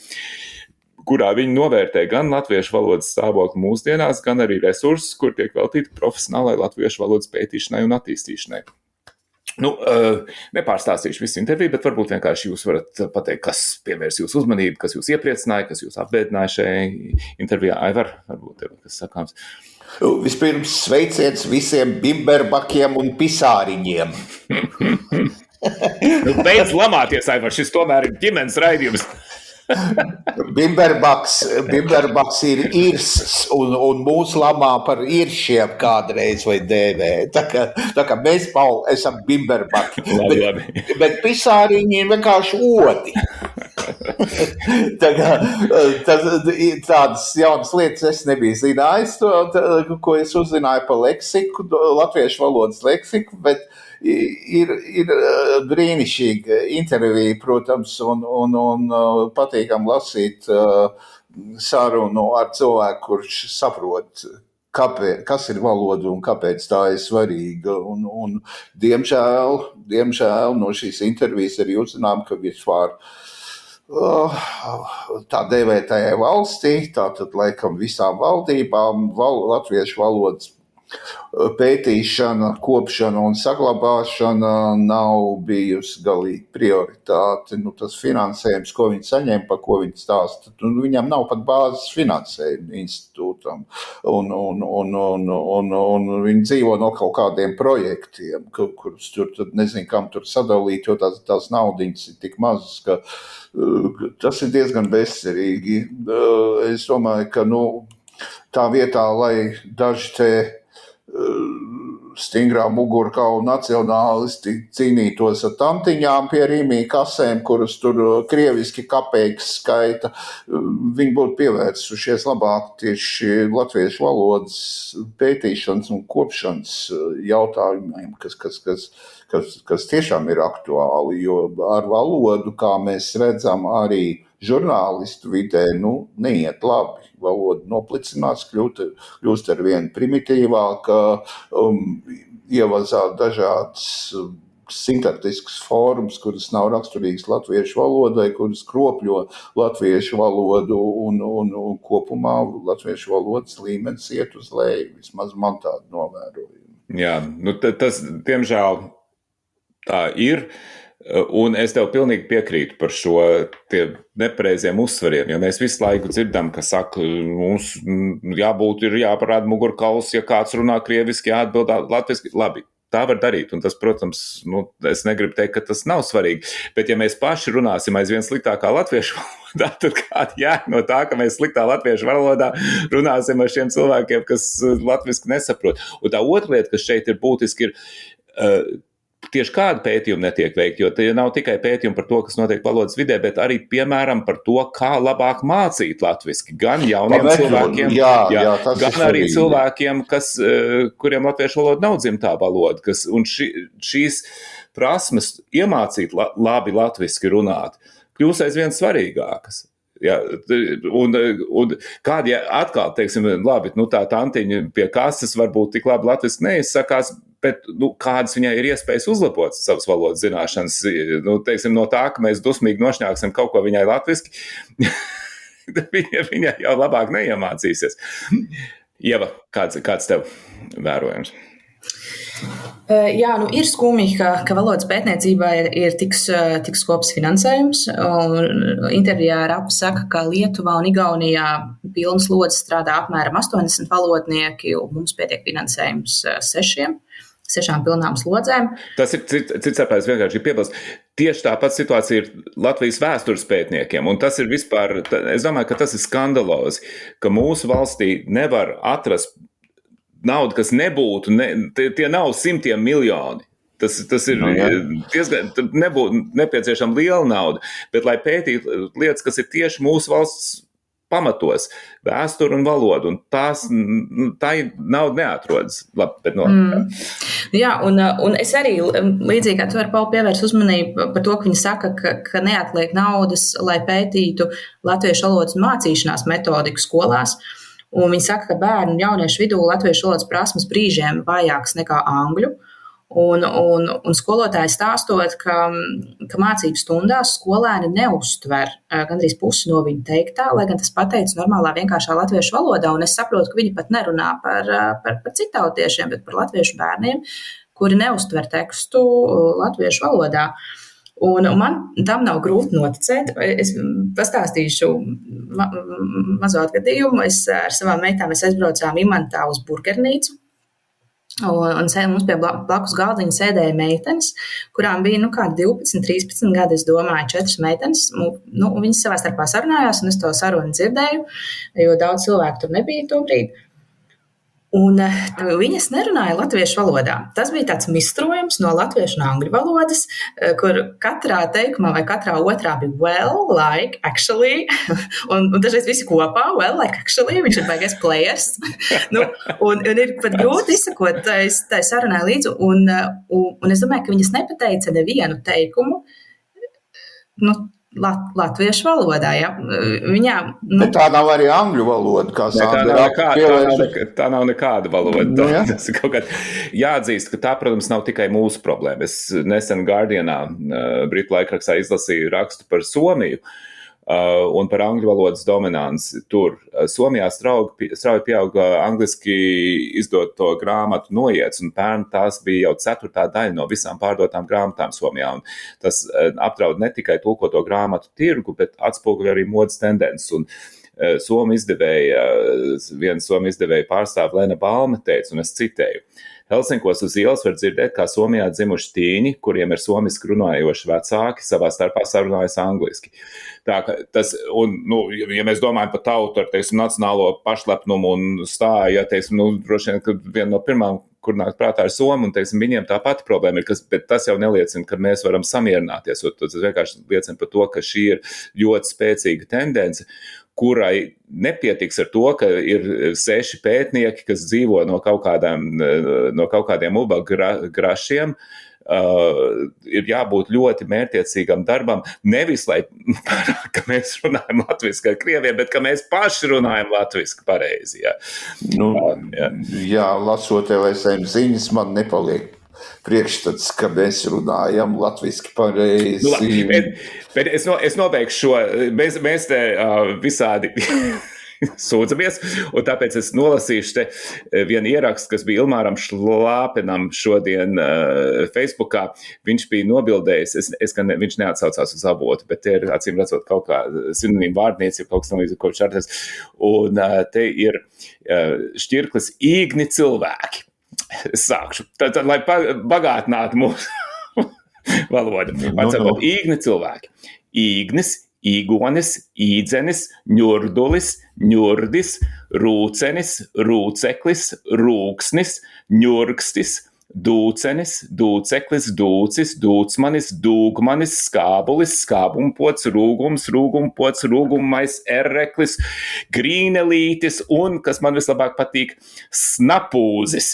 kurā viņi novērtē gan latviešu valodas stāvokli mūsdienās, gan arī resursus, kur tiek veltīti profesionālai latviešu valodas pētīšanai un attīstīšanai. Nepārstāstīšu visu interviju, bet varbūt vienkārši jūs varat pateikt, kas pievērs jūsu uzmanību, kas jūs iepriecināja, kas jūs apbēdināja šajā intervijā. Aivar, varbūt tev kas sakāms. Vispirms sveiciens visiem bimberbakiem un pisāriņiem. Beidz lamāties, Aivar, šis tomēr ir ģimenes raidījums. Bimberbaks ir irss un mūs lamā par iršiem kādreiz vai dēvē. Tā kā mēs, Paul, esam bimberbaki. Bet pisāriņi ir vienkārši odi. Tādas jaunas lietas es nebiju zinājis, ko es uzzināju par leksiku, latviešu valodas leksiku, bet ir brīnišķīga intervija, protams, un patīkam lasīt sarunu ar cilvēku, kurš saprot, kas ir valoda un kāpēc tā ir svarīga. Un diemžēl no šīs intervijas arī uzzinām, ka vispār tā dēvētajai valstī, tātad laikam visām valdībām, latviešu valodas pētīšana, kopšana un saglabāšana nav bijusi galīgi prioritāte. Tas finansējums, ko viņi saņem, par ko viņi stāsta, viņam nav pat bāzes finansējuma institūtam. Un viņi dzīvo no kaut kādiem projektiem, kurus tur nezinu, kam tur sadalīt, jo tās naudiņas ir tik mazas, ka tas ir diezgan bezcerīgi. Es domāju, ka tā vietā, lai daži te stingrā mugurkaula nacionālisti cīnītos ar tantiņām pie Rīmī kasēm, kuras tur krieviski kapeikas skaita, viņi būtu pievērsušies labāk tieši latviešu valodas pētīšanas un kopšanas jautājumiem, kas tiešām ir aktuāli, jo ar valodu, kā mēs redzam, arī žurnālistu vidē, neiet labi. Valoda noplicinās, kļūst ar vien primitīvāka, ievazā dažādas sintaktiskas formas, kuras nav raksturīgas latviešu valodai, kuras kropļo latviešu valodu un kopumā latviešu valodas līmenis iet uz leju. Vismaz man tādu novērojumu. Jā, tas, diemžēl, tā ir. Un es tev pilnīgi piekrītu par šo nepareiziem uzsvariem, jo mēs visu laiku dzirdam, ka saka, mums ir jāparāda mugurkauls, ja kāds runā krieviski, jāatbild latviski. Labi, tā var darīt, un tas, protams, es negribu teikt, ka tas nav svarīgi, bet ja mēs paši runāsim aizvien sliktākā latviešu valodā, tad kāda jēga no tā, ka mēs sliktā latviešu valodā runāsim ar šiem cilvēkiem, kas latviski nesaprot. Un tā otra lieta, kas šeit ir būtiski, ir tieši kāda pētījuma netiek veikta, jo tie nav tikai pētījumi par to, kas notiek valodas vidē, bet arī, piemēram, par to, kā labāk mācīt latviski. Gan jauniem cilvēkiem, gan arī cilvēkiem, kuriem latviešu valoda nav dzimtā valoda. Un šīs prasmes iemācīt labi latviski runāt kļūs aizvien svarīgākas. Ja, un kādi atkal, teiksim, labi, tā tantiņa pie kases varbūt tik labi latviski neizsakās, bet kādas viņai ir iespējas uzlabot savas valodas zināšanas, teiksim, no tā, ka mēs dusmīgi nošņāksim kaut ko viņai latviski, viņa jau labāk neiemācīsies. Ieva, kāds tev vērojams? Jā, ir skumji, ka valodas pētniecībā ir tik skops finansējums. Intervijā Rapa saka, ka Lietuvā un Igaunijā pilnas lodes strādā apmēram 80 valodnieki, un mums pietiek finansējums 6 pilnām slodzēm. Tas ir cits starpais vienkārši piebilst. Tieši tāpat situācija ir Latvijas vēstures pētniekiem, un tas ir vispār, es domāju, ka tas ir skandalozi, ka mūsu valstī nevar atrast naudu, kas nebūtu, tie nav simtiem miljoni. Tas ir diezgan, nebūtu nepieciešama liela nauda, bet lai pētītu lietas, kas ir tieši mūsu valsts pamatos, vēsturi un valodu, un tā nauda neatrodas. Labi, bet Jā, un es arī līdzīgi kā tu ar Paulu pievērsu uzmanību par to, ka viņi saka, ka neatliek naudas, lai pētītu latviešu valodas mācīšanās metodiku skolās. Un viņi saka, ka bērnu un jauniešu vidū latviešu valodas prasmes brīžiem vājākas nekā angļu. Un skolotāji stāstot, ka mācību stundās skolēni neuztver gandrīz pusi no viņa teiktā, lai gan tas pateicis normālā vienkāršā latviešu valodā. Un es saprotu, ka viņi pat nerunā par citautiešiem, bet par latviešu bērniem, kuri neuztver tekstu latviešu valodā. Un man tam nav grūti noticēt. Es pastāstīšu mazo atgadījumu. Ar savām meitām aizbraucām Imantā uz burgernīcu. Un mums pie blakus galdiņa sēdēja meitenes, kurām bija kādi 12, 13 gadi, es domāju, 4 meitenes. Viņas savā starpā sarunājās, un es to sarunu dzirdēju, jo daudz cilvēku tur nebija to brīdi. Un viņas nerunāja latviešu valodā. Tas bija tāds mistrojums no latviešu un angļu valodas, kur katrā teikumā vai katrā otrā bija well, like, actually, un dažreiz visi kopā, well, like, actually, viņš ir baigais players. Un ir pat grūti izsakot tai sarunai līdzi, un es domāju, ka viņas nepateica nevienu teikumu, latviešu valodā, ja. Viņām, tā nav arī angļu valoda, kā tā nav nekāda valoda. Tas ir kaut kāds jāatzīst, ka tā, protams, nav tikai mūsu problēma. Es nesen Guardianā, Britu laikrakstā, izlasīju rakstu par Somiju, un par angļu valodas dominanci tur. Somijā strauji pieauga angliski izdoto grāmatu noiets, un pērn tās bija jau 4. daļa no visām pārdotām grāmatām Somijā. Un tas apdraud ne tikai tulkoto grāmatu tirgu, bet atspoguļo arī modes tendences. Un viena Somu izdevēja pārstāve Lena Balme teica, un es citēju, Helsinkos uz ielas var dzirdēt, kā Somijā dzimuši tīņi, kuriem ir somiski runājoši vecāki, savā starpā sarunājas angliski. Tā, tas, un, ja mēs domājam par tautu ar, teiksim, nacionālo pašlepnumu un stāju, ja, teiksim, droši vien, ka viena no pirmām, kur nāk prātā ir Somi, un, teiksim, viņiem tā pati problēma ir, bet tas jau neliecina, ka mēs varam samierināties, jo tas vienkārši liecina par to, ka šī ir ļoti spēcīga tendence, kurai nepietiks ar to, ka ir 6 pētnieki, kas dzīvo no kaut kādiem ubagrašiem, ir jābūt ļoti mērķiecīgam darbam, nevis, ka mēs runājam latviski ar krieviem, bet ka mēs paši runājam latviski pareizi. Jā, jā lasot LSM ziņas, man nepaliek priekšstats, ka mēs runājam latviski pareizi. Bet es nobeigšu šo, mēs te visādi sūdzamies, un tāpēc es nolasīšu te vienu ierakstu, kas bija Ilmāram Šlāpenam šodien Facebookā. Viņš bija nobildējis, viņš neatsaucās uz avotu, bet te ir, acīm redzot, kaut kā sinonīma vārdnieci, kaut kas līdz ko šārties. Un te ir šķirklis īgni cilvēki. Es sākšu. Tad, lai bagātinātu mūsu valodu. Pacakot, īgni cilvēki. Īgnis, īgonis, īdzenis, ņurdulis, ņurdis, rūcenis, rūceklis, rūksnis, ņurkstis, dūcenis, dūceklis, dūcis, dūcmanis, dūgmanis, skābulis, skābumpots, rūgums, rūgumpots, rūgummais, erreklis, grīnelītis un, kas man vislabāk patīk, snapūzis.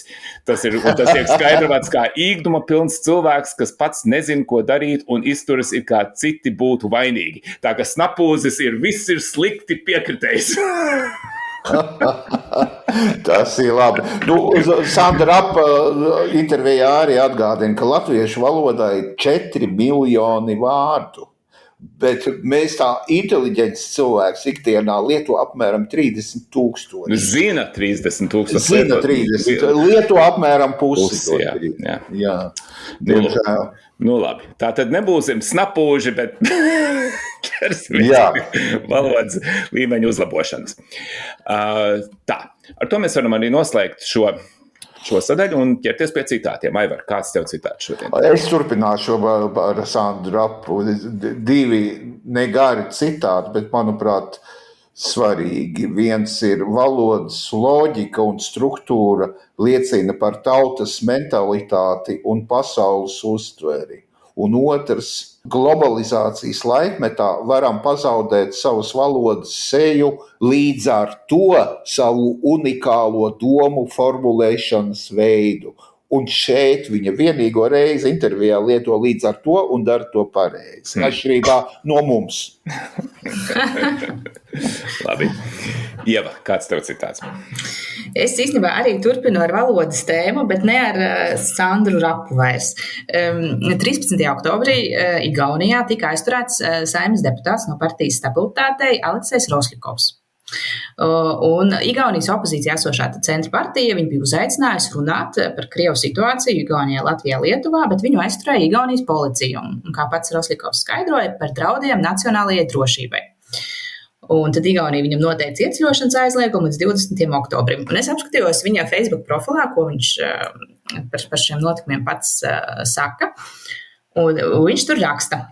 Tas tiek skaidrots kā īgduma pilns cilvēks, kas pats nezin, ko darīt un izturas ir kā citi būtu vainīgi. Tā ka snapūzis viss ir slikti piekritējis. Tas ir labi. Sandra Rapa intervijā arī atgādina, ka latviešu valodā ir 4 miljoni vārdu, bet mēs tā inteliģents cilvēks ikdienā lieto apmēram 30,000. Zina 30,000. Zina 30, lieto apmēram pusi. Jā. Diemžēl. Labi, tā tad nebūsim snapūži, bet ķersimies valodas līmeņa uzlabošanas. Tā, ar to mēs varam arī noslēgt šo sadaļu un ķerties pie citātiem. Aivar, kāds tev citāts šodien? Es turpināšu ar Sandru Rapu. 2 negari citāti, bet, manuprāt, svarīgi. Viens ir valodas loģika un struktūra liecina par tautas mentalitāti un pasaules uztveri. Un otrs, globalizācijas laikmetā varam pazaudēt savas valodas seju, līdz ar to savu unikālo domu formulēšanas veidu. Un šeit viņa vienīgo reizi intervijā lieto līdz ar to un dara to pareizi. Atšķirībā no mums. Labi. Ieva, kāds tev citāts? Es īstenībā arī turpinu ar valodas tēmu, bet ne ar Sandru Rapu vairs. 13. oktobrī Igaunijā tika aizturēts Saeimas deputāts no partijas Stabilitātei Aleksejs Rosļikovs. Un Igaunijas opozīcijā esošā centra partija viņu bija uzaicinājusi runāt par Krievu situāciju Igaunijā, Latvijā, Lietuvā, bet viņu aizturēja Igaunijas policija un, kā pats Rosļikovs skaidroja, par draudiem nacionālajai drošībai. Un tad Igaunija viņam noteica ieceļošanas aizliegumu līdz 20. oktobrim. Un es apskatījos viņa Facebook profilā, ko viņš par šiem notikumiem pats saka, un viņš tur raksta.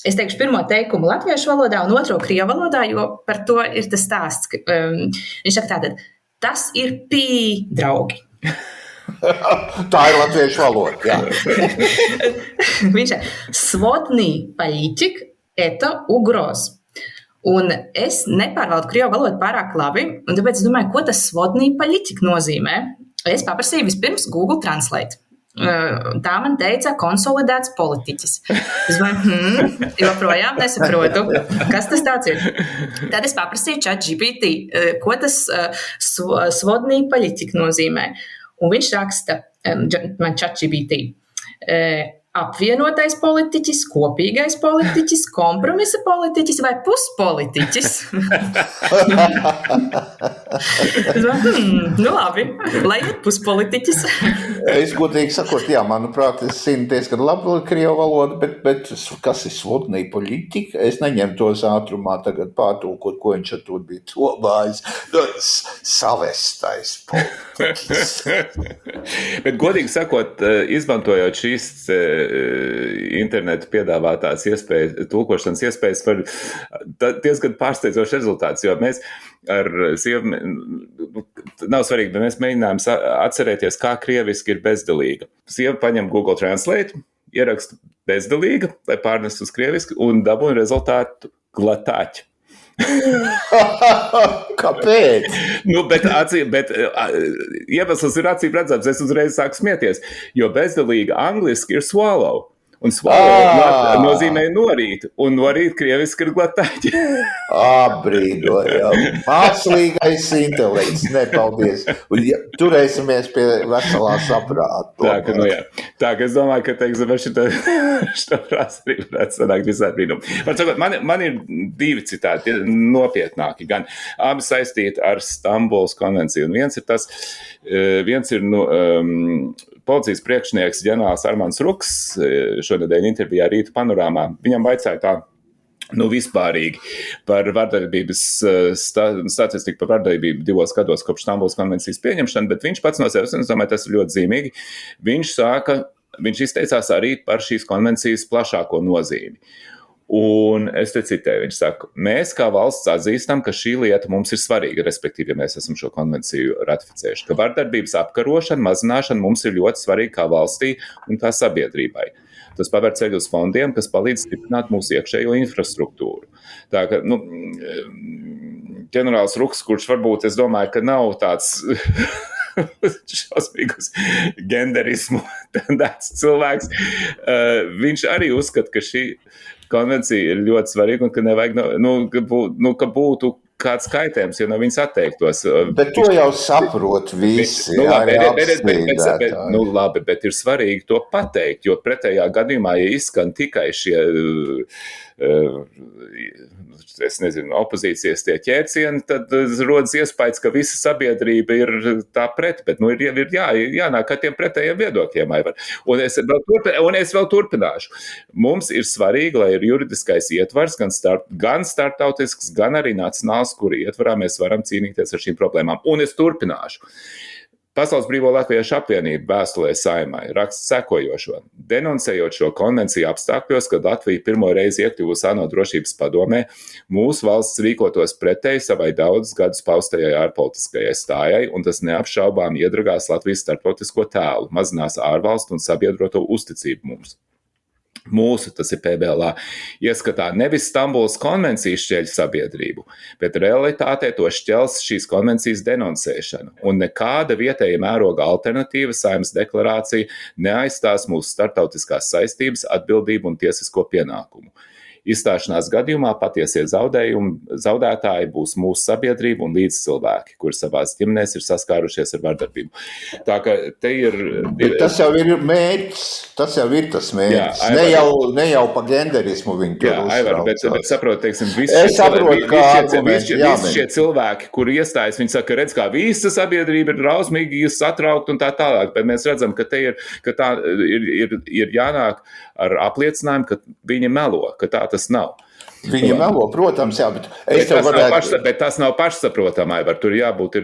Es teikšu pirmo teikumu latviešu valodā un otro krievu valodā, jo par to ir tas stāsts. Viņš saka tātad, tas ir draugi. Tā ir latviešu valoda, jā. Viņš saka, svodnī paļiķik, eto ugros. Un es nepārvaldu krievu valodu pārāk labi, un tāpēc es domāju, ko tas svodnī paļiķik nozīmē. Es paprasīju vispirms Google Translate. Tā man teica konsolidēts politiķis. Es domāju, joprojām nesaprotu, kas tas tāds ir. Tad es paprasīju ChatGPT, ko tas svodnī paļiķik nozīmē. Un viņš raksta man ChatGPT. apvienotais politiķis, kopīgais politiķis, kompromisa politiķis vai puspolitiķis? Nu labi, lai ir puspolitiķis. Es godīgi sakot, jā, manuprāt, es zinu diezgan labi krievu valodu, bet kas ir svotnī politika? Es neņemu tos ātrumā tagad pārtulkot, ko viņš ar to bija domājis. Savestais politiķis. Bet godīgi sakot, izmantojot šīs internetu piedāvātās iespējas, tulkošanas iespējas, var diezgan pārsteidzošs rezultāts, jo mēs ar sievu, nav svarīgi, bet mēs mēģinājām atcerēties, kā krieviski ir bezdelīga. Sieva paņem Google Translate, ieraksta bezdelīga, lai pārnest uz krieviski, un dabūja rezultātu glatāķi. Kāpēc? Bet iemesls ir acīm redzams, es uzreiz sāku smieties, jo bezdelīga angliski ir swallow. Un swallow nozīmē norīt, un norīt krieviski ir glatāķi. Brīdojam. Mākslīgais intelekts, nepaldies. Turēsimies pie veselā saprāta. Tā, ka es domāju, ka, teiksim, šitā frāze arī varētu sanākt visai brīnum. Man ir divi citāti, nopietnāki, gan abi saistīti ar Stambulas konvenciju. Un viens ir policijas priekšnieks ģenerālis Armands Ruks šonedēļ intervijā Rīta panorāmā. Viņam vaicāja tā, vispārīgi par vardarbības statistiku par vardarbību 2 gados kopš Stambulas konvencijas pieņemšana, bet viņš pats no sevis, un es domāju, tas ir ļoti zīmīgi, viņš izteicās arī par šīs konvencijas plašāko nozīmi. Un es te citēju, viņš saka, mēs kā valsts atzīstam, ka šī lieta mums ir svarīga, respektīvi, ja mēs esam šo konvenciju ratificējuši, ka vardarbības apkarošana, mazināšana mums ir ļoti svarīga kā valstī un kā sabiedrībai. Tas paver ceļu uz fondiem, kas palīdz stiprināt mūsu iekšējo infrastruktūru. Tā ka, ģenerālis Ruks, kurš varbūt, es domāju, ka nav tāds šausmīgus genderismu tendēts cilvēks, viņš arī uzskata, ka šī konvencija ir ļoti svarīga un ka nevajag, ka būtu kāds kaitējums, ja no viņas atteiktos. Bet to jau saprot visi. Bet ir svarīgi to pateikt, jo pretējā gadījumā, ja izskan tikai šie, es nezinu, opozīcijas tie ķērcieni, tad rodas iespējas, ka visa sabiedrība ir tā pret, bet ir jānāk ar tiem pretējiem viedokļiem. Un es vēl turpināšu. Mums ir svarīgi, lai ir juridiskais ietvars, gan starptautisks, gan arī nacionāls, kuri ietvarā mēs varam cīnīties ar šīm problēmām. Un es turpināšu. Pasaules Brīvo Latviešu apvienība vēstulē Saeimai raksta sekojošo. Denuncējot šo konvenciju apstākļos, kad Latvija pirmo reizi iekļuvusi ANO drošības padomē, mūsu valsts rīkotos pretēji savai daudzus gadus paustajai ārpolitiskajai stājai, un tas neapšaubām iedragās Latvijas starptautisko tēlu, mazinās ārvalstu un sabiedroto uzticību mums. Mūsu, tas ir PBLA, ieskatā nevis Stambulas konvencijas šķeļ sabiedrību, bet realitātē to šķels šīs konvencijas denoncēšana. Un nekāda vietēja mēroga alternatīva Saeimas deklarācija neaizstās mūsu starptautiskās saistības, atbildību un tiesisko pienākumu. Izstāšanās gadījumā patiesie zaudētāji būs mūsu sabiedrība un līdzcilvēki, kuri savās ģimenēs ir saskārušies ar vardarbību. Tā ka te ir... Tas jau ir mērķis, tas jau ir tas mērķis. Jā, ne jau pa genderismu viņi tur uztraucās. Bet saprot, teiksim, visi šie cilvēki, kuri iestājas, viņi saka, redz, kā visa sabiedrība ir drausmīgi satraukt un tā tālāk, bet mēs redzam, ka tā ir jānāk ar apliecinājumu, ka viņi melo, ka tā tas nav. Viņi melo, protams, jā, bet tas nav pašsaprotamai, tur jābūt,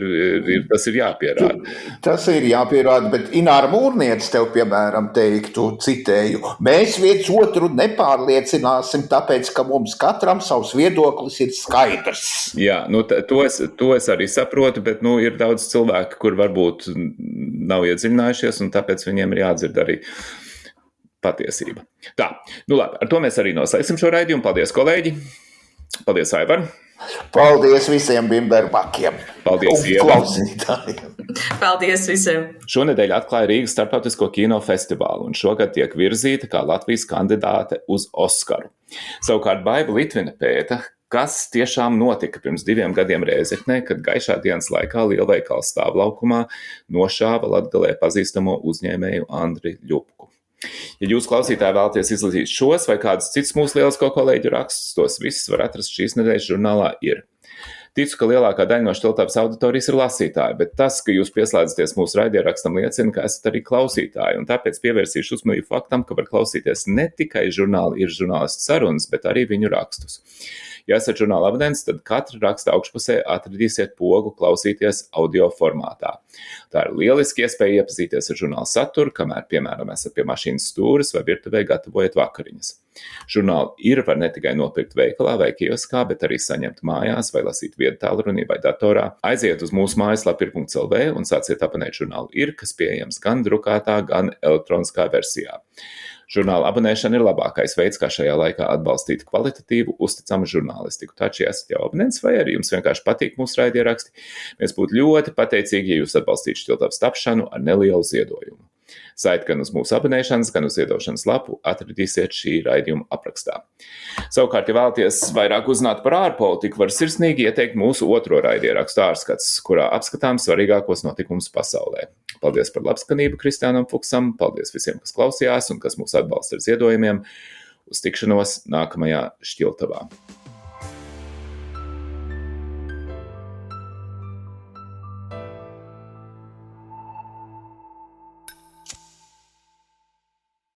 tas ir jāpierāda. Tas ir jāpierāda, bet Ināra Mūrniece tev, piemēram, teiktu, citēju, mēs viens otru nepārliecināsim, tāpēc, ka mums katram savs viedoklis ir skaidrs. Jā, to es arī saprotu, bet, ir daudz cilvēku, kur varbūt nav iedziļinājušies, un tāpēc viņiem ir jādzird arī patiesība. Tā, labi, ar to mēs arī noslēgsim šo raidījumu. Paldies, kolēģi! Paldies, Aivar! Paldies visiem bimberbakiem! Paldies, Ieva! Paldies visiem! Šonedēļ atklāja Rīgas starptautisko kino festivālu, un šogad tiek virzīta kā Latvijas kandidāte uz Oskaru. Savukārt Baiba Litvina pēta, kas tiešām notika pirms 2 gadiem Rēzeknē, kad gaišā dienas laikā lielveikala stāvlaukumā nošāva Latgalē pazīstamo uzņēmēju Andri Ļupku. Ja jūs klausītāji vēlaties izlasīt šos vai kādus citus mūsu lielisko kolēģu rakstus, tos visus var atrast šīs nedēļas žurnālā Ir. Ticu, ka lielākā daļa no Štiltavas auditorijas ir lasītāji, bet tas, ka jūs pieslēdzaties mūsu raidījumrakstam, liecina, ka esat arī klausītāji, un tāpēc pievērsīšu uzmanību faktam, ka var klausīties ne tikai žurnāla Ir žurnālistu sarunas, bet arī viņu rakstus. Ja esat žurnāla abonents, tad katra raksta augšpusē atradīsiet pogu klausīties audio formātā. Tā ir lieliski iespēja iepazīties ar žurnāla saturu, kamēr, piemēram, esat pie mašīnas stūres vai virtuvē gatavojat vakariņas. Žurnālu Ir var ne tikai nopirkt veikalā vai kioskā, bet arī saņemt mājās vai lasīt viedtālrunī vai datorā. Aiziet uz mūsu mājaslapu ir.lv un sāciet abonēt žurnālu Ir, kas pieejams gan drukātā, gan elektroniskā versijā. Žurnāla abonēšana ir labākais veids, kā šajā laikā atbalstīt kvalitatīvu, uzticamu žurnālistiku. Taču, ja esat jau abonents vai arī jums vienkārši patīk mūsu raidieraksti, mēs būtu ļoti pateicīgi, ja jūs atbalstītu Štiltavas tapšanu ar nelielu ziedojumu. Saiti gan uz mūsu abonēšanas, gan uz ziedošanas lapu atradīsiet šī raidījuma aprakstā. Savukārt, ja vēlaties vairāk uzzināt par ārpolitiku, var sirsnīgi ieteikt mūsu otro raidierakstu Ārskats, kurā apskatām svarīgākos notikumus pasaulē. Paldies par labskanību Kristiānam Fuksam, paldies visiem, kas klausījās un kas mūs atbalsta ar ziedojumiem. Uz tikšanos nākamajā Štiltavā.